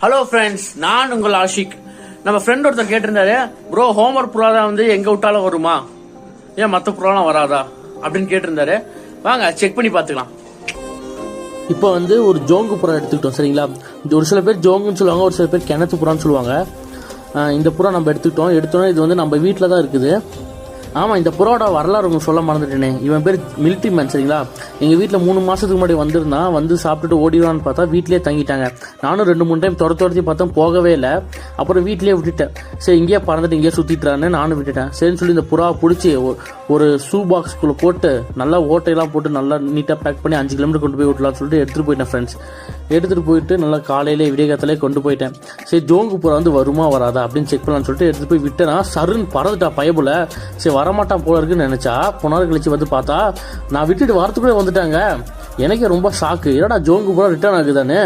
Hello friends, நான் உங்கள் ஆஷிக். நம்ம ஃப்ரெண்ட் ஒருத்தர் கேட்டிருந்தாரு, ப்ரோ ஹோம்ஒர்க் புறா தான் வந்து எங்க விட்டாலும் வருமா, ஏன் மற்ற புறாலாம் வராதா அப்படின்னு கேட்டிருந்தாரு. வாங்க செக் பண்ணி பார்த்துக்கலாம். இப்போ வந்து ஒரு ஜோங்கு புறா எடுத்துக்கிட்டோம், சரிங்களா? இது ஒரு சில பேர் ஜோங்குன்னு சொல்லுவாங்க, ஒரு சில பேர் கிணத்து புறான்னு சொல்லுவாங்க. இந்த புறா நம்ம எடுத்தோன்னா இது வந்து நம்ம வீட்டில் தான் இருக்குது. ஆமாம், இந்த புறாவோட வரலாறு உங்களுக்கு சொல்ல மறந்துட்டேனே. இவன் பேர் மிலிட்ரி மேன், சரிங்களா? எங்கள் வீட்டில் 3 மாதத்துக்கு முன்னாடி வந்திருந்தான். வந்து சாப்பிட்டுட்டு ஓடிவான்னு பார்த்தா வீட்டிலே தங்கிட்டாங்க. நானும் 2-3 டைம் துரத்தி பார்த்தேன், போகவே இல்லை. அப்புறம் வீட்டிலே விட்டுட்டேன். சரி, இங்கேயே பறந்துட்டு இங்கேயே சுற்றிட்டுறான்னு நானும் விட்டுட்டேன். சரின்னு சொல்லி இந்த புறாவை பிடிச்சி ஒரு ஷூ பாக்ஸ்குள்ளே போட்டு நல்லா ஓட்டையெல்லாம் போட்டு நல்லா நீட்டாக பேக் பண்ணி 5 கிலோமீட்டர் கொண்டு போய் விடலாம்னு சொல்லிட்டு எடுத்துகிட்டு போயிட்டேன் ஃப்ரெண்ட்ஸ். எடுத்துகிட்டு போயிட்டு நல்லா காலையிலே விடியகாத்தாலே கொண்டு போயிட்டேன். சரி, ஜோங்கு புறா வந்து வருமா வராதா அப்படின்னு செக் பண்ணலான்னு சொல்லிட்டு எடுத்துகிட்டு போய் விட்டேன்னா சருன்னு பறந்துட்டா பயபுல. சரி, வரமாட்டான் போல இருக்குன்னு நினைச்சா போனாரு கழிச்சு வந்து பார்த்தா நான் விட்டுட்டு வரத்துக்குள்ளே வந்துட்டாங்க. எனக்கே ரொம்ப ஷாக்கு. என்னடா ஜோங்கு புறா ரிட்டர்ன் ஆகுதானே.